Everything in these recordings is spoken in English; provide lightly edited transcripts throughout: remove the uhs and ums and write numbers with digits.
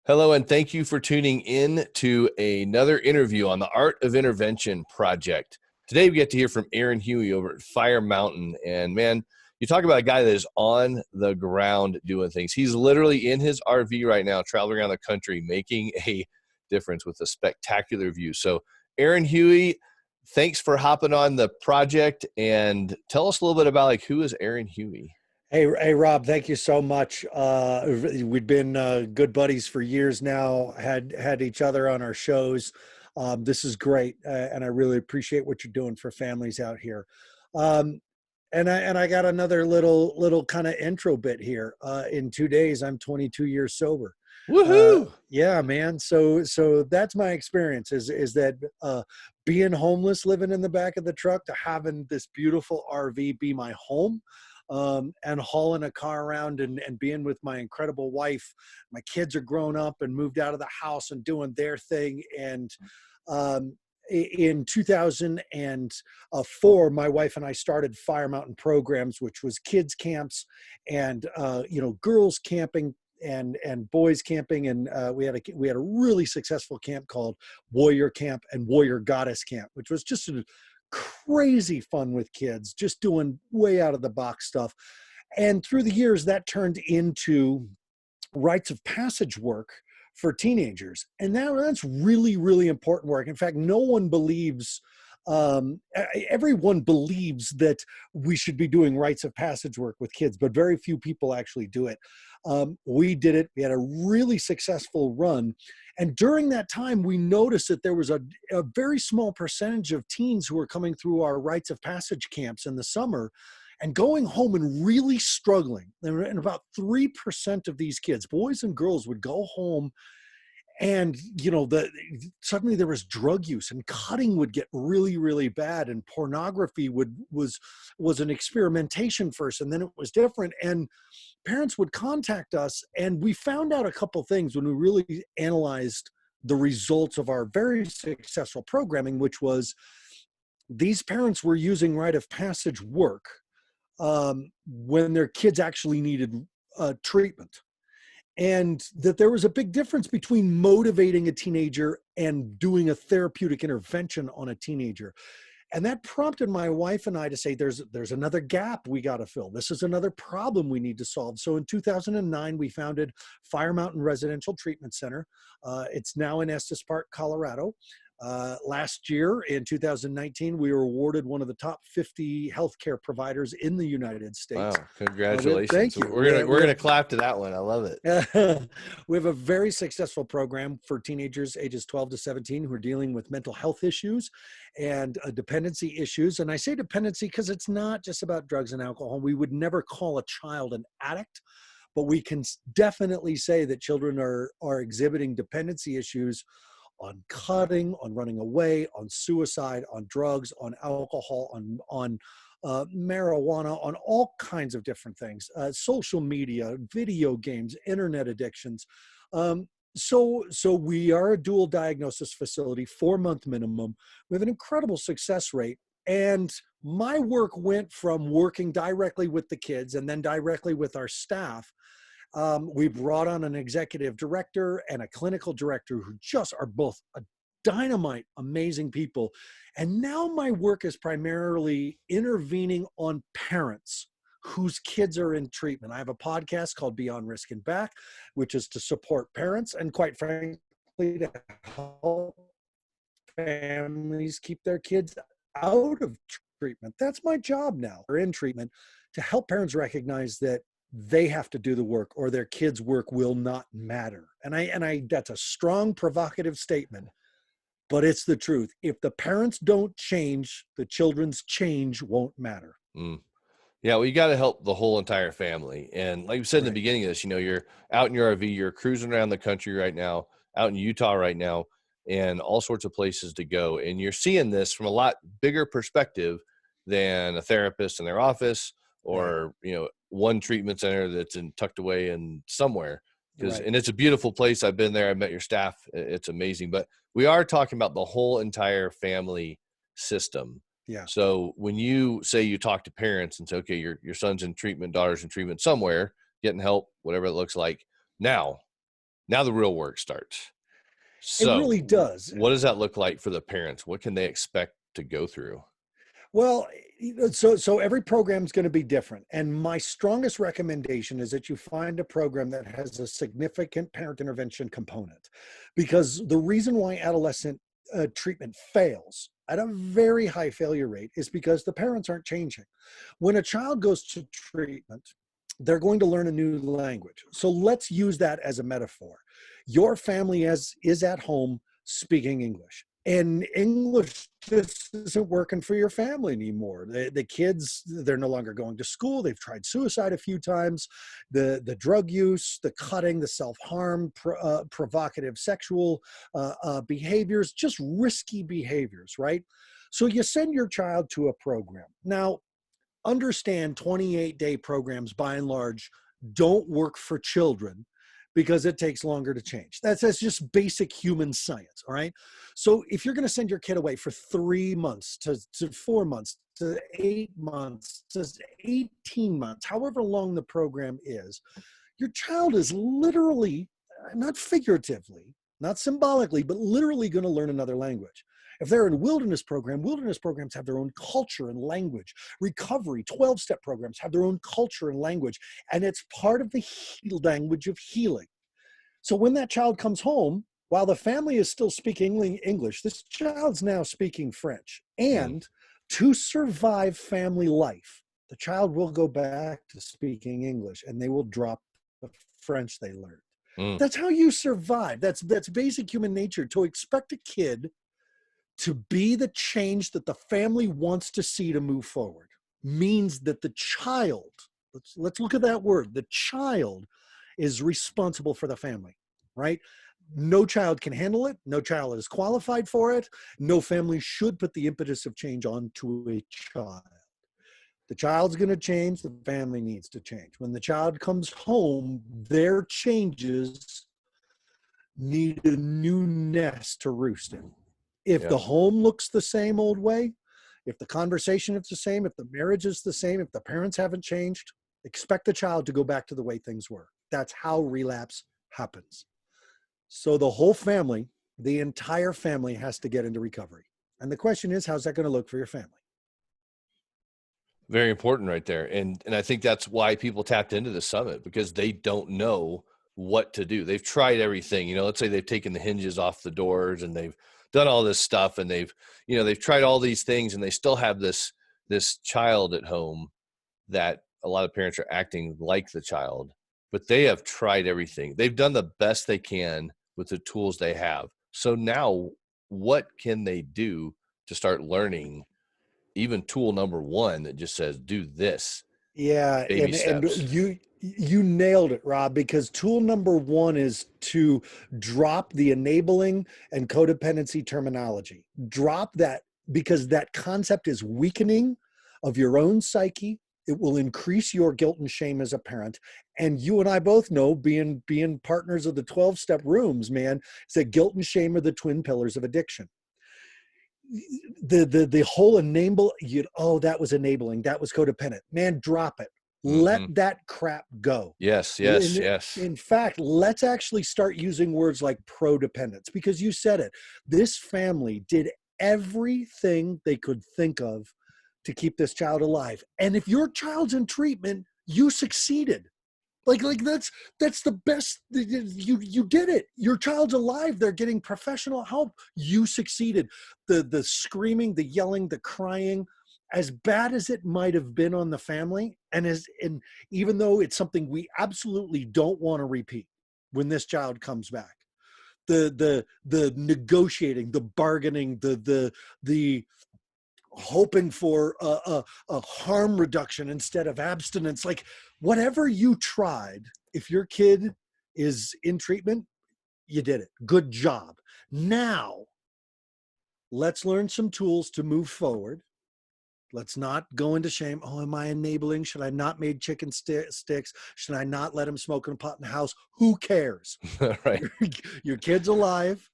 Hello, and thank you for tuning in to another interview on the Art of Intervention project. Today, we get to hear from Aaron Huey over at Fire Mountain. And man, you talk about a guy that is on the ground doing things. He's literally in his RV right now, traveling around the country, making a difference with a spectacular view. So, Aaron Huey, thanks for hopping on the project. And tell us a little bit about who is Aaron Huey? Hey, Rob, thank you so much. We've been good buddies for years now, had each other on our shows. This is great, and I really appreciate what you're doing for families out here. Um, and I got another little kind of intro bit here. In 2 days, I'm 22 years sober. Woohoo! Yeah, man. So that's my experience is that being homeless, living in the back of the truck, to having this beautiful RV be my home, and hauling a car around and being with my incredible wife. My kids are grown up and moved out of the house and doing their thing. And in 2004, my wife and I started Fire Mountain programs, which was kids camps and girls camping and boys camping, and we had a really successful camp called Warrior Camp and Warrior Goddess Camp, which was just a crazy fun with kids, just doing way out of the box stuff. And through the years, that turned into rites of passage work for teenagers. And that's really, really important work. In fact, no one believes, everyone believes that we should be doing rites of passage work with kids, but very few people actually do it. We did it. We had a really successful run. And during that time, we noticed that there was a very small percentage of teens who were coming through our rites of passage camps in the summer and going home and really struggling. And about 3% of these kids, boys and girls, would go home and suddenly there was drug use, and cutting would get really, really bad, and pornography was an experimentation first, and then it was different. And parents would contact us, and we found out a couple things when we really analyzed the results of our very successful programming, which was these parents were using rite of passage work when their kids actually needed treatment, and that there was a big difference between motivating a teenager and doing a therapeutic intervention on a teenager. And that prompted my wife and I to say, there's another gap we got to fill. This is another problem we need to solve. So in 2009, we founded Fire Mountain Residential Treatment Center. It's now in Estes Park, Colorado. Last year, in 2019, we were awarded one of the top 50 healthcare providers in the United States. Wow, congratulations. Thank you. We're gonna clap to that one. I love it. We have a very successful program for teenagers ages 12 to 17 who are dealing with mental health issues and dependency issues. And I say dependency because it's not just about drugs and alcohol. We would never call a child an addict, but we can definitely say that children are exhibiting dependency issues on cutting, on running away, on suicide, on drugs, on alcohol, on marijuana, on all kinds of different things, social media, video games, internet addictions. So we are a dual diagnosis facility, 4-month minimum. We have an incredible success rate. And my work went from working directly with the kids and then directly with our staff. We brought on an executive director and a clinical director who just are both a dynamite, amazing people. And now my work is primarily intervening on parents whose kids are in treatment. I have a podcast called Beyond Risk and Back, which is to support parents and, quite frankly, to help families keep their kids out of treatment. That's my job now. They're in treatment, to help parents recognize that they have to do the work or their kids' work will not matter. And I that's a strong, provocative statement, but it's the truth. If the parents don't change, the children's change won't matter. Mm. Yeah, well, you got to help the whole entire family. And like you said in the Right. beginning of this, you're out in your RV, you're cruising around the country right now, out in Utah right now, and all sorts of places to go. And you're seeing this from a lot bigger perspective than a therapist in their office Right. or, one treatment center that's tucked away in somewhere. Right. And it's a beautiful place. I've been there. I've met your staff. It's amazing. But we are talking about the whole entire family system. Yeah. So when you say you talk to parents and say, okay, your son's in treatment, daughter's in treatment somewhere, getting help, whatever it looks like. Now, Now the real work starts. It really So does. what does that look like for the parents? What can they expect to go through? Well, so every program is going to be different, and my strongest recommendation is that you find a program that has a significant parent intervention component, because the reason why adolescent treatment fails at a very high failure rate is because the parents aren't changing. When a child goes to treatment, they're going to learn a new language. So let's use that as a metaphor. Your family is at home speaking English, and English just isn't working for your family anymore. The kids, they're no longer going to school. They've tried suicide a few times. The drug use, the cutting, the self-harm, provocative sexual behaviors, just risky behaviors, right? So you send your child to a program. Now, understand 28-day programs by and large don't work for children because it takes longer to change. That's just basic human science, all right? So if you're going to send your kid away for 3 months to 4 months to 8 months to 18 months, however long the program is, your child is literally, not figuratively, not symbolically, but literally going to learn another language. If they're in a wilderness programs have their own culture and language. Recovery, 12-step programs have their own culture and language, and it's part of the language of healing. So when that child comes home, while the family is still speaking English, this child's now speaking French. Mm, And to survive family life, the child will go back to speaking English, and they will drop the French they learned. mm. That's how you survive. That's basic human nature. To expect a kid to be the change that the family wants to see to move forward means that the child, let's look at that word, the child is responsible for the family, right? No child can handle it. No child is qualified for it. No family should put the impetus of change onto a child. The child's going to change. The family needs to change. When the child comes home, their changes need a new nest to roost in. If Yeah. the home looks the same old way, if the conversation is the same, if the marriage is the same, if the parents haven't changed, expect the child to go back to the way things were. That's how relapse happens. So the whole family, the entire family has to get into recovery. And the question is, how's that going to look for your family? Very important right there. And I think that's why people tapped into the summit, because they don't know what to do. They've tried everything. Let's say they've taken the hinges off the doors and they've done all this stuff, and they've tried all these things, and they still have this child at home that a lot of parents are acting like the child, but they have tried everything. They've done the best they can with the tools they have. So now what can they do to start learning even tool number one that just says, do this, Yeah, baby and steps? you nailed it, Rob, because tool number one is to drop the enabling and codependency terminology. Drop that, because that concept is weakening of your own psyche. It will increase your guilt and shame as a parent. And you and I both know, being partners of the 12-step rooms, man, is that guilt and shame are the twin pillars of addiction. The whole oh, that was enabling, that was codependent, man, drop it. Let Hmm. that crap go. Yes, yes, in, yes. in fact, let's actually start using words like prodependence, because you said it. This family did everything they could think of to keep this child alive, and if your child's in treatment, you succeeded. Like that's the best. You did it. Your child's alive. They're getting professional help. You succeeded. The screaming, the yelling, the crying, as bad as it might have been on the family, and even though it's something we absolutely don't want to repeat when this child comes back, the negotiating, the bargaining, the hoping for a harm reduction instead of abstinence, like whatever you tried, if your kid is in treatment, you did it. Good job. Now let's learn some tools to move forward. Let's not go into shame. Oh, am I enabling? Should I not made chicken sticks? Should I not let him smoke in a pot in the house? Who cares? Right. Your kid's alive.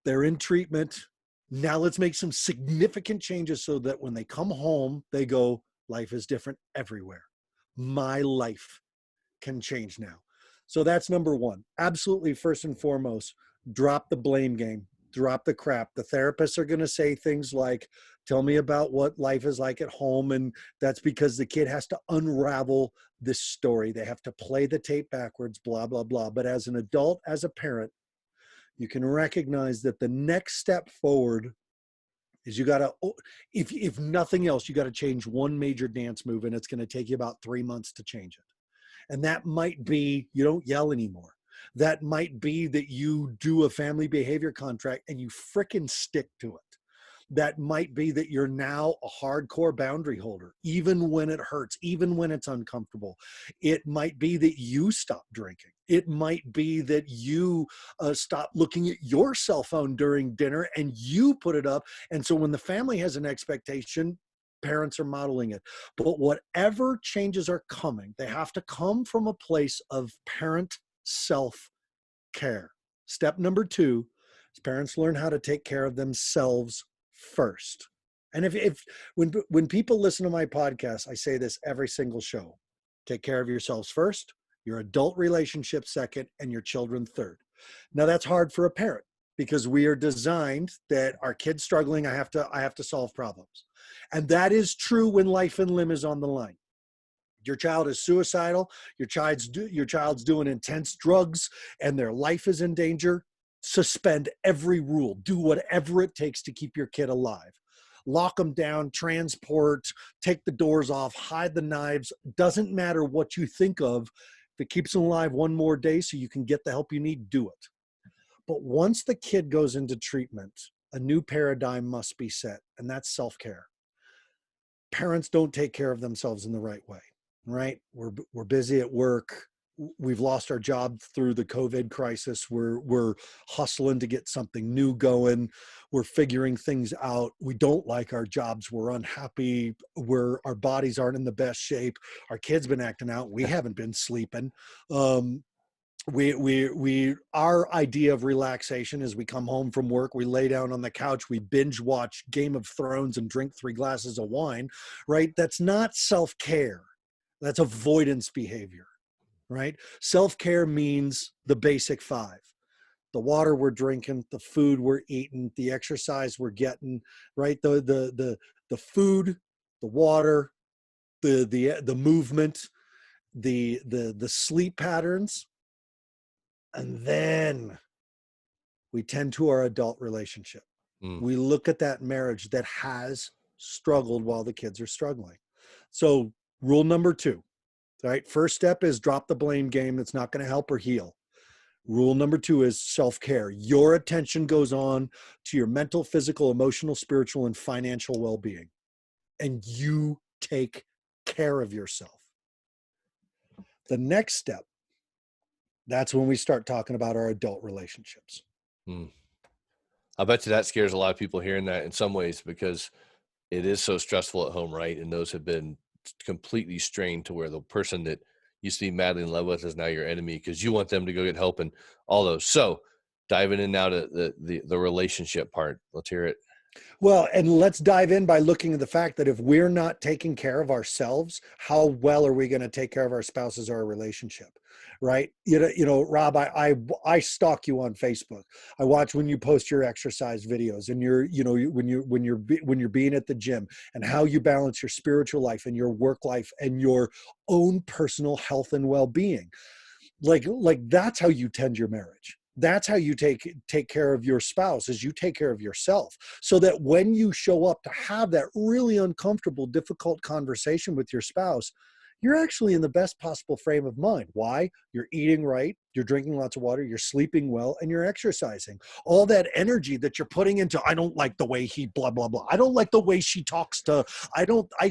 They're in treatment. Now let's make some significant changes so that when they come home, they go, life is different everywhere. My life can change now. So that's number one. Absolutely, first and foremost, drop the blame game, drop the crap. The therapists are going to say things like, tell me about what life is like at home. And that's because the kid has to unravel this story. They have to play the tape backwards, blah, blah, blah. But as an adult, as a parent, you can recognize that the next step forward is you got to, if nothing else, you got to change one major dance move, and it's going to take you about 3 months to change it. And that might be you don't yell anymore. That might be that you do a family behavior contract and you frickin' stick to it. That might be that you're now a hardcore boundary holder, even when it hurts, even when it's uncomfortable. It might be that you stop drinking. It might be that you stop looking at your cell phone during dinner and you put it up. And so when the family has an expectation, parents are modeling it. But whatever changes are coming, they have to come from a place of parent self-care. Step number 2 is parents learn how to take care of themselves first. And when people listen to my podcast, I say this every single show. Take care of yourselves first, your adult relationship second, and your children third. Now that's hard for a parent because we are designed that our kid's struggling, I have to solve problems. And that is true when life and limb is on the line. Your child is suicidal, your child's doing intense drugs, and their life is in danger. Suspend every rule. Do whatever it takes to keep your kid alive. Lock them down, transport, take the doors off, hide the knives. Doesn't matter what you think of. If it keeps them alive one more day so you can get the help you need, do it. But once the kid goes into treatment, a new paradigm must be set, and that's self-care. Parents don't take care of themselves in the right way, right? We're busy at work. We've lost our job through the COVID crisis. We're hustling to get something new going. We're figuring things out. We don't like our jobs. We're unhappy. Our bodies aren't in the best shape. Our kids been acting out. We haven't been sleeping. Our idea of relaxation is we come home from work, we lay down on the couch, we binge watch Game of Thrones and drink 3 glasses of wine, right? That's not self-care. That's avoidance behavior, right? Self-care means the basic 5. The water we're drinking, the food we're eating, the exercise we're getting, right? The food, the water, the movement, the sleep patterns. And then we tend to our adult relationship. We look at that marriage that has struggled while the kids are struggling. So rule number 2, right? First step is drop the blame game. That's not going to help or heal. Rule number 2 is self-care. Your attention goes on to your mental, physical, emotional, spiritual, and financial well-being. And you take care of yourself. The next step, that's when we start talking about our adult relationships. I bet you that scares a lot of people hearing that in some ways because it is so stressful at home, right? And those have been completely strained to where the person that used to be madly in love with is now your enemy because you want them to go get help and all those. So diving in now to the relationship part. Let's hear it. Well, and let's dive in by looking at the fact that if we're not taking care of ourselves, how well are we going to take care of our spouses or our relationship? Right? Rob, I stalk you on Facebook. I watch when you post your exercise videos and when you're being at the gym and how you balance your spiritual life and your work life and your own personal health and well-being. Like that's how you tend your marriage. That's how you take care of your spouse, is you take care of yourself, so that when you show up to have that really uncomfortable, difficult conversation with your spouse, you're actually in the best possible frame of mind. Why? You're eating right, you're drinking lots of water, you're sleeping well, and you're exercising. All that energy that you're putting into, I don't like the way he blah, blah, blah. I don't like the way she talks to,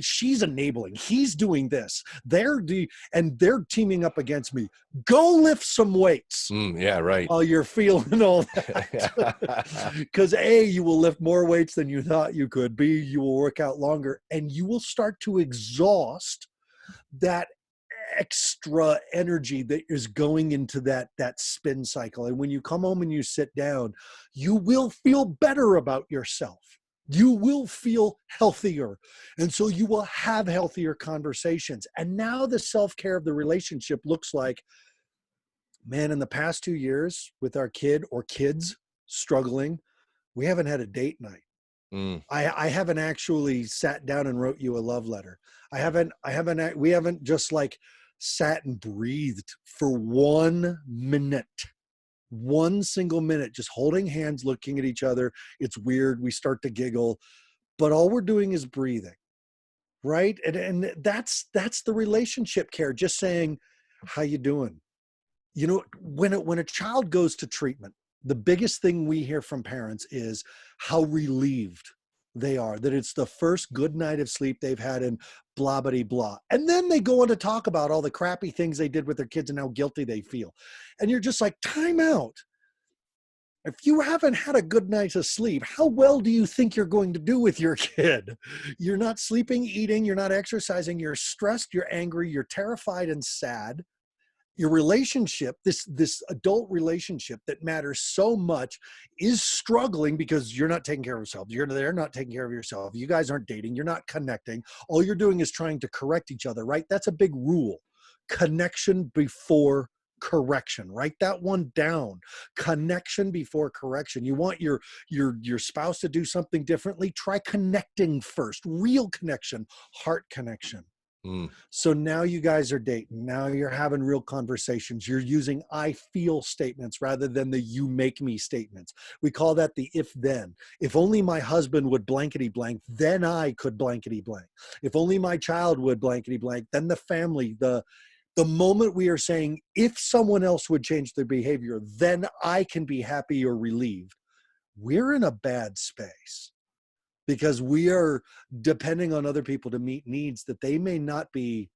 she's enabling. He's doing this. They're teaming up against me. Go lift some weights. Yeah, right. Oh, you're feeling all that. Because A, you will lift more weights than you thought you could. B, you will work out longer, and you will start to exhaust that extra energy that is going into that spin cycle. And when you come home and you sit down, you will feel better about yourself. You will feel healthier. And so you will have healthier conversations. And now the self-care of the relationship looks like, Man, in the past 2 years with our kid or kids struggling, we haven't had a date night. Mm. I haven't actually sat down and wrote you a love letter. We haven't just like sat and breathed for 1 minute, one single minute, just holding hands, looking at each other. It's weird. We start to giggle, but all we're doing is breathing, right? And that's the relationship care. Just saying, how you doing? You know, when a child goes to treatment, the biggest thing we hear from parents is how relieved they are that it's the first good night of sleep they've had in blah blah blah. And then they go on to talk about all the crappy things they did with their kids and how guilty they feel. And you're just like, time out. If you haven't had a good night of sleep, how well do you think you're going to do with your kid? You're not sleeping, eating, you're not exercising, you're stressed, you're angry, you're terrified and sad. Your relationship, this adult relationship that matters so much, is struggling because you're not taking care of yourself. They're not taking care of yourself. You guys aren't dating. You're not connecting. All you're doing is trying to correct each other, right? That's a big rule. Connection before correction. Write that one down. Connection before correction. You want your spouse to do something differently? Try connecting first. Real connection, heart connection. Mm. So now you guys are dating. Now you're having real conversations. You're using I feel statements rather than the you make me statements. We call that the if then. If only my husband would blankety blank, then I could blankety blank. If only my child would blankety blank, then the family, the moment we are saying if someone else would change their behavior, then I can be happy or relieved, we're in a bad space. Because we are depending on other people to meet needs that they may not be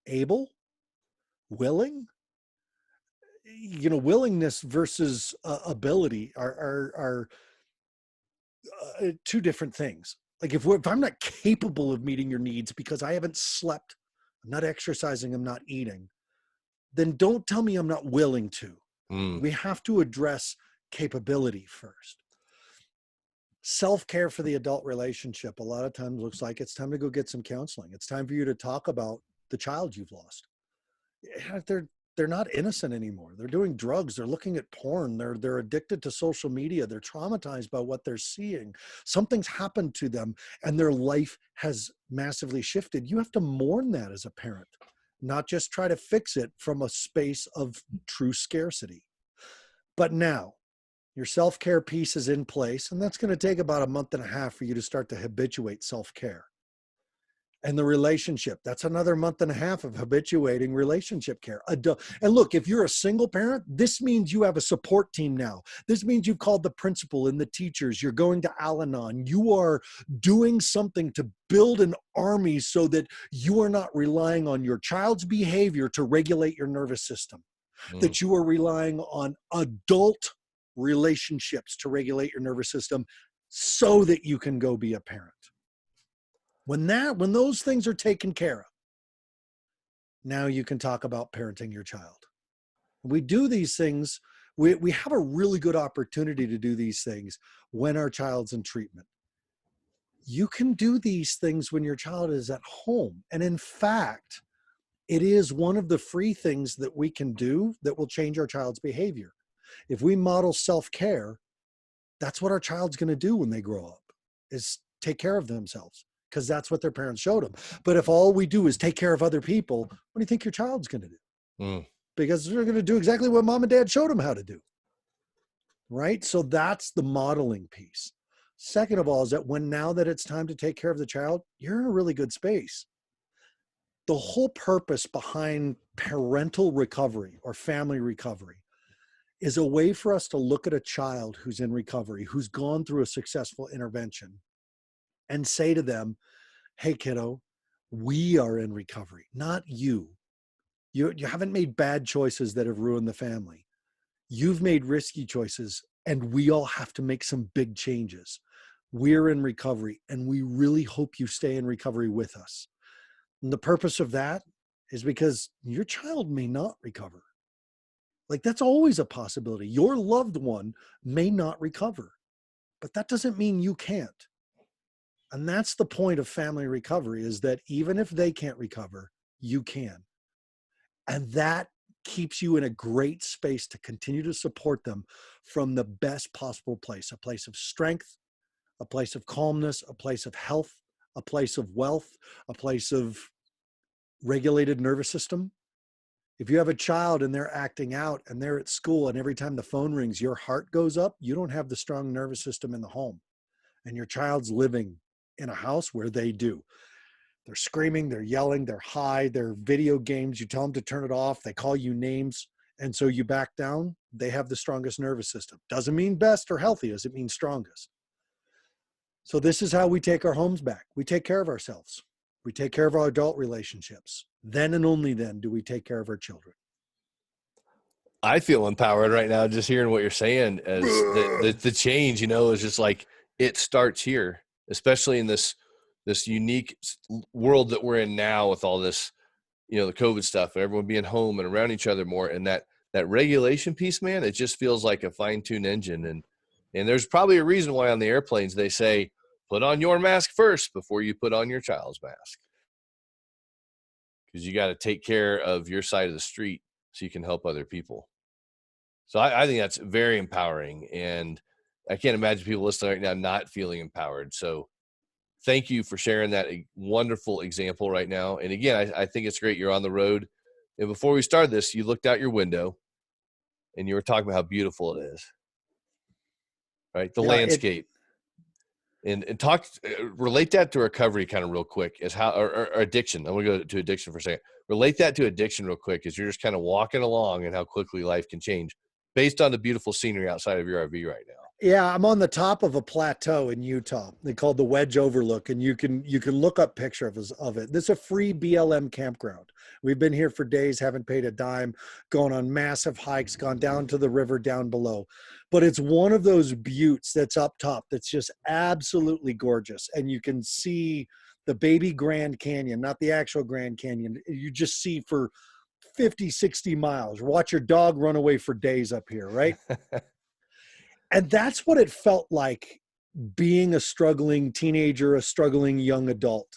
able, willing. You know, willingness versus ability are two different things. Like if I'm not capable of meeting your needs because I haven't slept, I'm not exercising, I'm not eating, then don't tell me I'm not willing to. Mm. We have to address capability first. Self-care for the adult relationship a lot of times looks like it's time to go get some counseling. It's time for you to talk about the child you've lost. They're not innocent anymore. They're doing drugs. They're looking at porn. They're addicted to social media. They're traumatized by what they're seeing. Something's happened to them and their life has massively shifted. You have to mourn that as a parent, not just try to fix it from a space of true scarcity. But now your self-care piece is in place, and that's going to take about a month and a half for you to start to habituate self-care. And the relationship, that's another month and a half of habituating relationship care. And look, if you're a single parent, this means you have a support team now. This means you've called the principal and the teachers. You're going to Al-Anon. You are doing something to build an army so that you are not relying on your child's behavior to regulate your nervous system, Mm. that you are relying on adult relationships to regulate your nervous system so that you can go be a parent. When those things are taken care of, now you can talk about parenting your child. We do these things. We have a really good opportunity to do these things when our child's in treatment. You can do these things when your child is at home. And in fact, it is one of the free things that we can do that will change our child's behavior. If we model self-care, that's what our child's going to do when they grow up, is take care of themselves, because that's what their parents showed them. But if all we do is take care of other people, what do you think your child's going to do? Mm. Because they're going to do exactly what mom and dad showed them how to do. Right? So that's the modeling piece. Second of all, is that now that it's time to take care of the child, you're in a really good space. The whole purpose behind parental recovery or family recovery is a way for us to look at a child who's in recovery, who's gone through a successful intervention, and say to them, hey, kiddo, we are in recovery, not you. You haven't made bad choices that have ruined the family. You've made risky choices, and we all have to make some big changes. We're in recovery, and we really hope you stay in recovery with us. And the purpose of that is because your child may not recover. Like, that's always a possibility. Your loved one may not recover, but that doesn't mean you can't. And that's the point of family recovery, is that even if they can't recover, you can. And that keeps you in a great space to continue to support them from the best possible place, a place of strength, a place of calmness, a place of health, a place of wealth, a place of regulated nervous system. If you have a child and they're acting out and they're at school and every time the phone rings, your heart goes up, you don't have the strong nervous system in the home. And your child's living in a house where they do. They're screaming, they're yelling, they're high, they're video games. You tell them to turn it off. They call you names. And so you back down. They have the strongest nervous system. Doesn't mean best or healthiest. It means strongest. So this is how we take our homes back. We take care of ourselves. We take care of our adult relationships. Then and only then do we take care of our children. I feel empowered right now just hearing what you're saying, as the change, is just like, it starts here, especially in this unique world that we're in now with all this, the COVID stuff and everyone being home and around each other more. And that regulation piece, man, it just feels like a fine-tuned engine. And there's probably a reason why on the airplanes they say, put on your mask first before you put on your child's mask. Because you got to take care of your side of the street so you can help other people. So I think that's very empowering. And I can't imagine people listening right now not feeling empowered. So thank you for sharing that wonderful example right now. And again, I think it's great you're on the road. And before we started this, you looked out your window and you were talking about how beautiful it is, right? The landscape. And relate that to recovery kind of real quick, as how, or addiction. I'm going to go to addiction for a second. Relate that to addiction real quick, as you're just kind of walking along and how quickly life can change based on the beautiful scenery outside of your RV right now. Yeah, I'm on the top of a plateau in Utah. They call the Wedge Overlook, and you can look up pictures of it. This is a free BLM campground. We've been here for days, haven't paid a dime, gone on massive hikes, gone down to the river down below. But it's one of those buttes that's up top that's just absolutely gorgeous. And you can see the baby Grand Canyon, not the actual Grand Canyon. You just see for 50, 60 miles. Watch your dog run away for days up here, right? And that's what it felt like being a struggling teenager, a struggling young adult,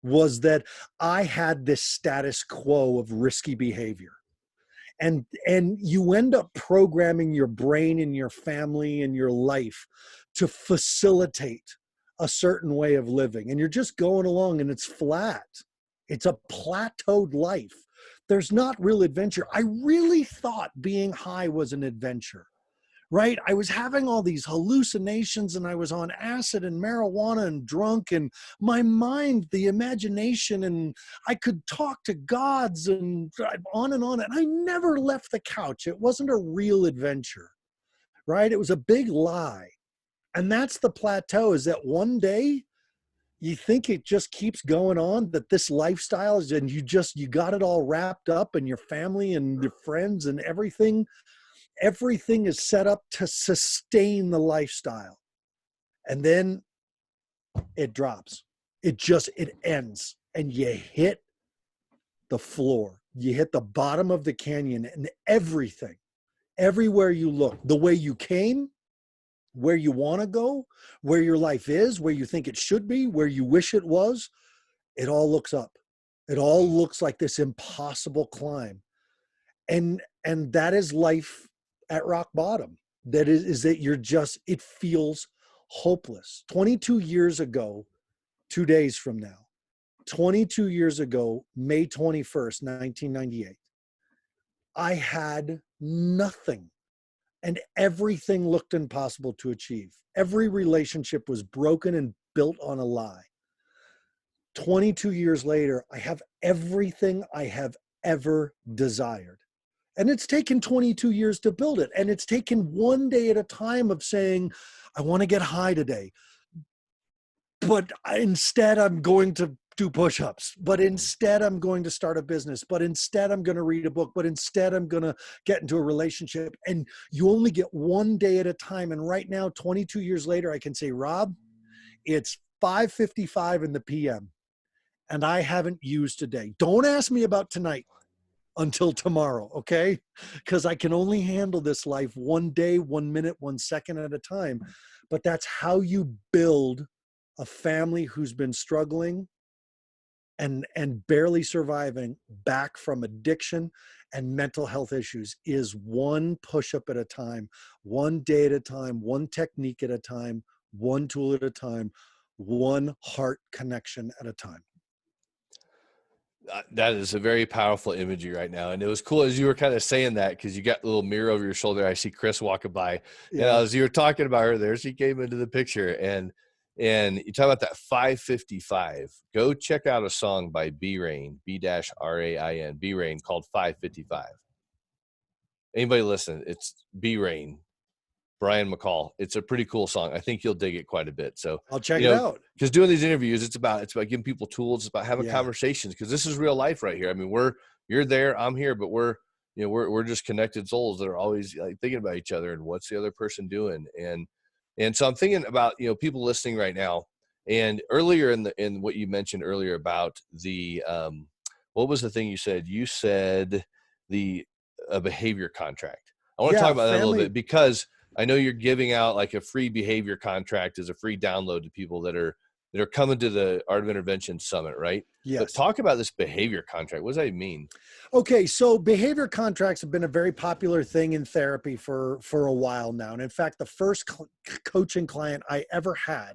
was that I had this status quo of risky behavior. And you end up programming your brain and your family and your life to facilitate a certain way of living. And you're just going along and it's flat. It's a plateaued life. There's not real adventure. I really thought being high was an adventure. Right? I was having all these hallucinations and I was on acid and marijuana and drunk, and my mind, the imagination, and I could talk to gods and on and on. And I never left the couch. It wasn't a real adventure, right? It was a big lie. And that's the plateau, is that one day you think it just keeps going on, that this lifestyle is, and you got it all wrapped up, and your family and your friends and everything is set up to sustain the lifestyle. And then it drops. It ends, and you hit the floor. You hit the bottom of the canyon, and everything, everywhere you look, the way you came, where you want to go, where your life is, where you think it should be, where you wish it was, it all looks up. It all looks like this impossible climb. And that is life at rock bottom. That is that it feels hopeless. 22 years ago, 2 days from now, 22 years ago, May 21st, 1998, I had nothing, and everything looked impossible to achieve. Every relationship was broken and built on a lie. 22 years later, I have everything I have ever desired. And it's taken 22 years to build it. And it's taken one day at a time of saying, I want to get high today, but instead I'm going to do push-ups, but instead I'm going to start a business, but instead I'm going to read a book, but instead I'm going to get into a relationship. And you only get one day at a time. And right now, 22 years later, I can say, Rob, it's 5:55 in the PM and I haven't used today. Don't ask me about tonight until tomorrow, okay? Because I can only handle this life one day, 1 minute, 1 second at a time. But that's how you build a family who's been struggling and barely surviving back from addiction and mental health issues is one push-up at a time, one day at a time, one technique at a time, one tool at a time, one heart connection at a time. That is a very powerful imagery right now. And it was cool as you were kind of saying that, because you got a little mirror over your shoulder. I see Chris walking by. And Yeah. as you were talking about her there, she came into the picture. And you talk about that 555. Go check out a song by B Rain, B-R-A-I-N, B Rain, called 555. Anybody listen? It's B Rain, Brian McCall. It's a pretty cool song. I think you'll dig it quite a bit. So, I'll check it out. because doing these interviews, it's about giving people tools. It's about having Yeah. conversations, because this is real life right here. I mean, you're there, I'm here, but we're just connected souls that are always like thinking about each other and what's the other person doing. And so I'm thinking about, people listening right now. And earlier in what you mentioned earlier about the what was the thing you said? You said a behavior contract. I want to talk about that a little bit, because I know you're giving out like a free behavior contract as a free download to people that are coming to the Art of Intervention Summit, right? Yes. But talk about this behavior contract. What does that mean? Okay, so behavior contracts have been a very popular thing in therapy for a while now. And in fact, the first coaching client I ever had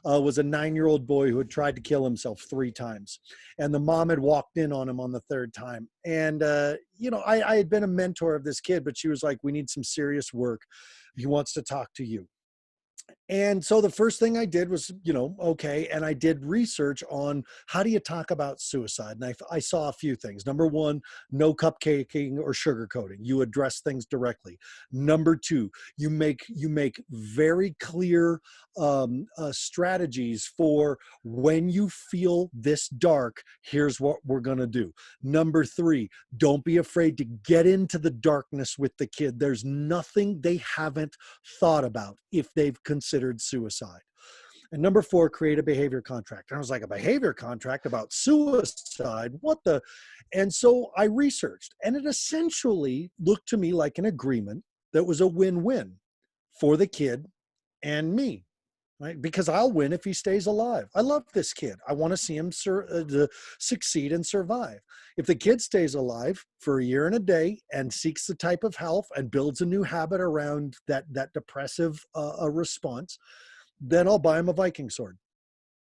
was a 9-year-old boy who had tried to kill himself 3 times. And the mom had walked in on him on the 3rd time. And, I had been a mentor of this kid, but she was like, we need some serious work. He wants to talk to you. And so the first thing I did was, okay. And I did research on how do you talk about suicide? And I saw a few things. Number 1, no cupcaking or sugarcoating. You address things directly. Number 2, you make very clear strategies for when you feel this dark, here's what we're going to do. Number 3, don't be afraid to get into the darkness with the kid. There's nothing they haven't thought about if they've considered suicide. And number 4, create a behavior contract. And I was like, a behavior contract about suicide? What the? And so I researched, and it essentially looked to me like an agreement that was a win-win for the kid and me. Right? Because I'll win if he stays alive. I love this kid. I want to see him succeed and survive. If the kid stays alive for a year and a day and seeks the type of help and builds a new habit around that depressive response, then I'll buy him a Viking sword.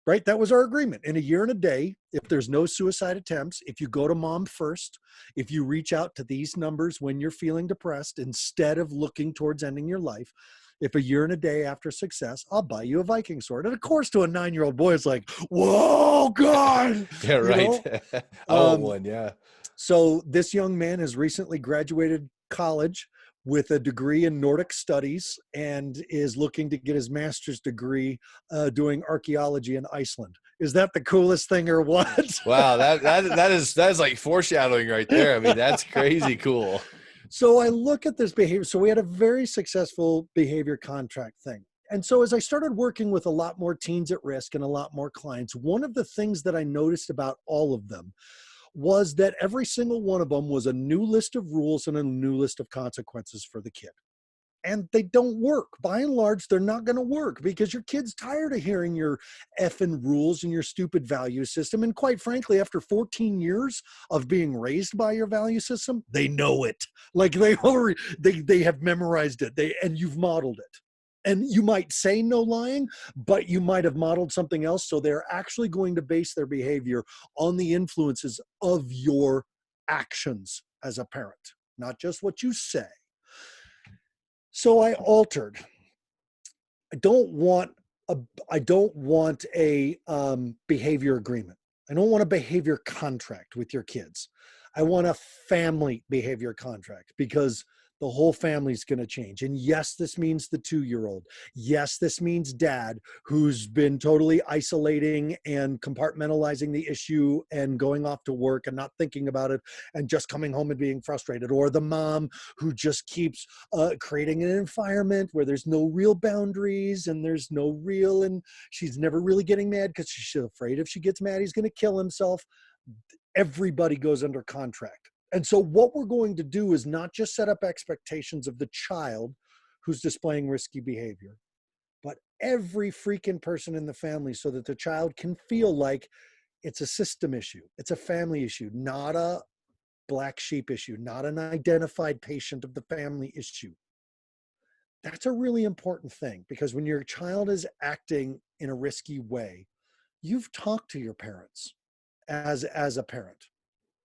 Right? That was our agreement. In a year and a day, if there's no suicide attempts, if you go to mom first, if you reach out to these numbers when you're feeling depressed instead of looking towards ending your life, if a year and a day after success, I'll buy you a Viking sword. And of course, to a 9-year-old boy, it's like, whoa, God. Yeah, right. I want one. Yeah. So this young man has recently graduated college with a degree in Nordic studies and is looking to get his master's degree doing archaeology in Iceland. Is that the coolest thing or what? Wow, that is like foreshadowing right there. I mean, that's crazy cool. So I look at this behavior. So we had a very successful behavior contract thing. And so as I started working with a lot more teens at risk and a lot more clients, one of the things that I noticed about all of them was that every single one of them was a new list of rules and a new list of consequences for the kid. And they don't work. By and large, they're not going to work because your kid's tired of hearing your effing rules and your stupid value system. And quite frankly, after 14 years of being raised by your value system, they know it. Like they have memorized it. And you've modeled it. And you might say no lying, but you might have modeled something else. So they're actually going to base their behavior on the influences of your actions as a parent, not just what you say. So I altered. I don't want a behavior agreement. I don't want a behavior contract with your kids. I want a family behavior contract because the whole family's going to change. And yes, this means the 2-year-old. Yes, this means dad who's been totally isolating and compartmentalizing the issue and going off to work and not thinking about it and just coming home and being frustrated. Or the mom who just keeps creating an environment where there's no real boundaries and there's no real, and she's never really getting mad because she's afraid if she gets mad, he's going to kill himself. Everybody goes under contract. And so what we're going to do is not just set up expectations of the child who's displaying risky behavior, but every freaking person in the family so that the child can feel like It's a system issue. It's a family issue, not a black sheep issue, not an identified patient of the family issue. That's a really important thing, because when your child is acting in a risky way, you've talked to your parents as a parent.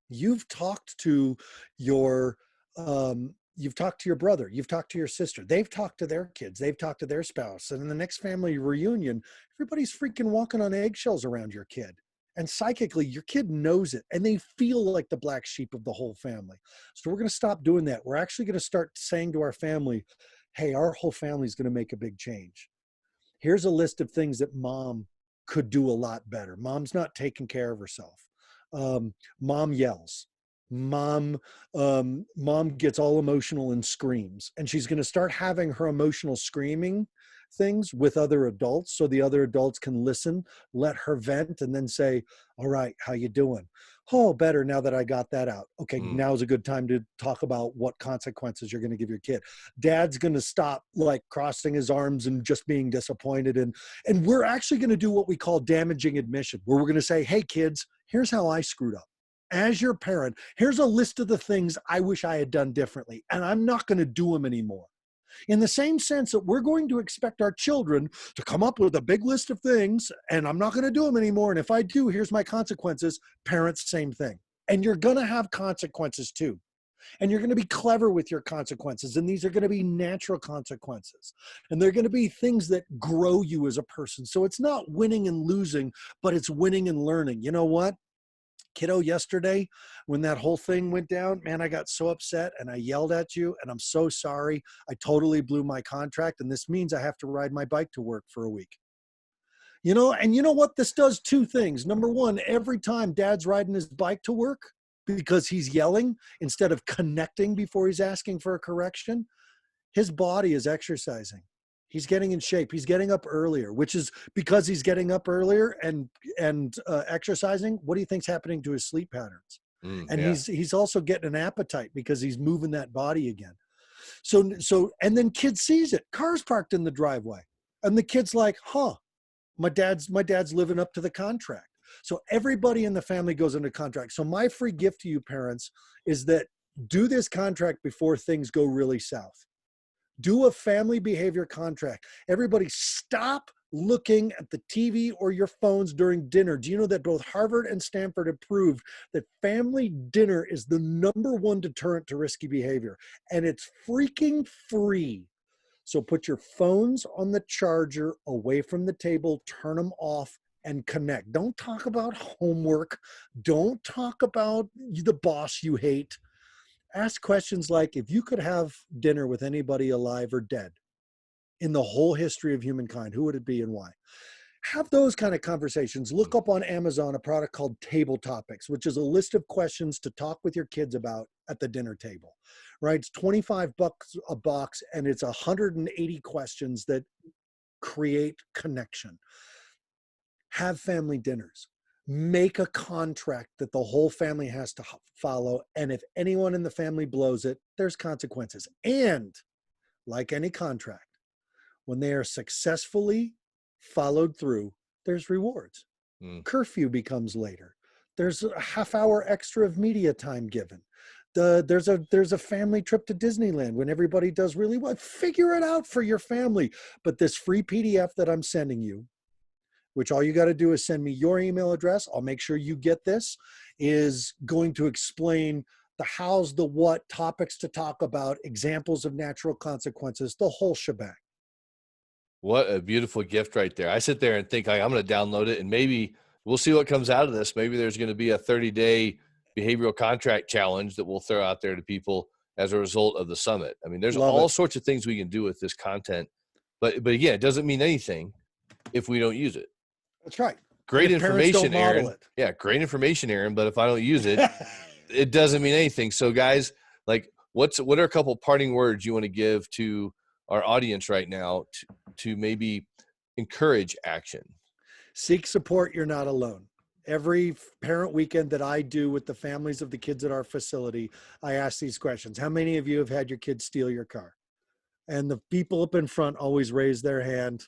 You've talked to your you've talked to your brother, you've talked to your sister, they've talked to their kids, they've talked to their spouse, and in the next family reunion, everybody's freaking walking on eggshells around your kid. And psychically, your kid knows it, and they feel like the black sheep of the whole family. So we're going to stop doing that. We're actually going to start saying to our family, hey, our whole family is going to make a big change. Here's a list of things that mom could do a lot better. Mom's not taking care of herself. Mom yells. Mom gets all emotional and screams, and she's going to start having her emotional screaming things with other adults, so the other adults can listen, let her vent, and then say, all right, how you doing? Oh, better now that I got that out. Okay, now is a good time to talk about what consequences you're going to give your kid. Dad's going to stop like crossing his arms and just being disappointed. And we're actually going to do what we call damaging admission, where we're going to say, hey kids, here's how I screwed up. As your parent, here's a list of the things I wish I had done differently, and I'm not going to do them anymore. In the same sense that we're going to expect our children to come up with a big list of things, and I'm not going to do them anymore. And if I do, here's my consequences. Parents, same thing. And you're going to have consequences too. And you're going to be clever with your consequences. And these are going to be natural consequences. And they're going to be things that grow you as a person. So it's not winning and losing, but it's winning and learning. You know what? Kiddo, yesterday when that whole thing went down, man, I got so upset and I yelled at you, and I'm so sorry. I totally blew my contract, and this means I have to ride my bike to work for a week. You know, and you know what? This does two things. Number one, every time dad's riding his bike to work because he's yelling instead of connecting before he's asking for a correction, his body is exercising. He's getting in shape. He's getting up earlier, which is because he's getting up earlier and exercising. What do you think's happening to his sleep patterns? And Yeah. he's also getting an appetite because he's moving that body again. And then kid sees it. Car's parked in the driveway, and the kid's like, "Huh, my dad's living up to the contract." So everybody in the family goes into contract. So my free gift to you parents is that do this contract before things go really south. Do a family behavior contract. Everybody stop looking at the TV or your phones during dinner. Do you know that both Harvard and Stanford have proved that family dinner is the #1 deterrent to risky behavior? And it's freaking free. So put your phones on the charger away from the table, turn them off, and connect. Don't talk about homework. Don't talk about the boss you hate. Ask questions like, if you could have dinner with anybody alive or dead in the whole history of humankind, who would it be and why? Have those kind of conversations. Look up on Amazon a product called Table Topics, which is a list of questions to talk with your kids about at the dinner table, right? It's $25 a box, and it's 180 questions that create connection. Have family dinners. Make a contract that the whole family has to follow. And if anyone in the family blows it, there's consequences. And like any contract, when they are successfully followed through, there's rewards. Curfew becomes later. There's a half hour extra of media time given. There's a family trip to Disneyland when everybody does really well. Figure it out for your family. But this free PDF that I'm sending you, which all you got to do is send me your email address, I'll make sure you get this, is going to explain the hows, the what, topics to talk about, examples of natural consequences, the whole shebang. What a beautiful gift right there. I sit there and think, I'm going to download it, and maybe we'll see what comes out of this. Maybe there's going to be a 30-day behavioral contract challenge that we'll throw out there to people as a result of the summit. I mean, there's Love all it. sorts of things we can do with this content, but again, it doesn't mean anything if we don't use it. That's right. And Great if parents don't information, model Aaron. it. Yeah, great information, Aaron. But if I don't use it, it doesn't mean anything. So, guys, like, what are a couple parting words you want to give to our audience right now to maybe encourage action? Seek support. You're not alone. Every parent weekend that I do with the families of the kids at our facility, I ask these questions. How many of you have had your kids steal your car? And the people up in front always raise their hand.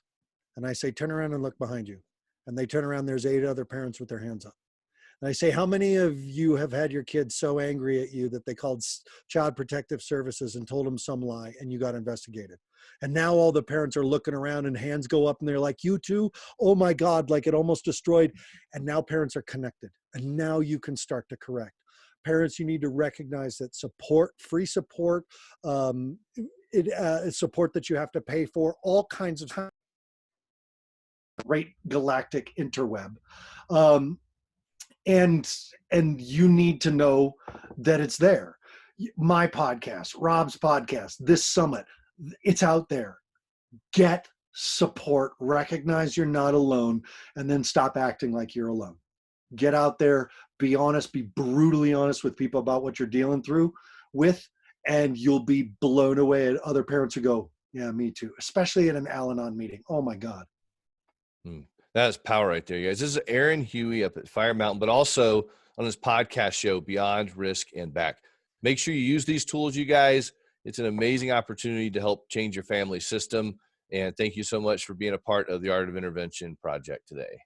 And I say, turn around and look behind you. And they turn around, there's 8 other parents with their hands up. And I say, how many of you have had your kids so angry at you that they called Child Protective Services and told them some lie and you got investigated? And now all the parents are looking around and hands go up and they're like, you too? Oh my God, like it almost destroyed. And now parents are connected. And now you can start to correct. Parents, you need to recognize that support, free support, support that you have to pay for, all kinds of great galactic interweb. Um, and you need to know that it's there. My podcast, Rob's podcast, this summit, it's out there. Get support, recognize you're not alone, and then stop acting like you're alone. Get out there, be honest, be brutally honest with people about what you're dealing through with, and you'll be blown away at other parents who go, yeah, me too, especially at an Al-Anon meeting. Oh my God. That's power right there, you guys. This is Aaron Huey up at Fire Mountain, but also on his podcast show, Beyond Risk and Back. Make sure you use these tools, you guys. It's an amazing opportunity to help change your family system. And thank you so much for being a part of the Art of Intervention project today.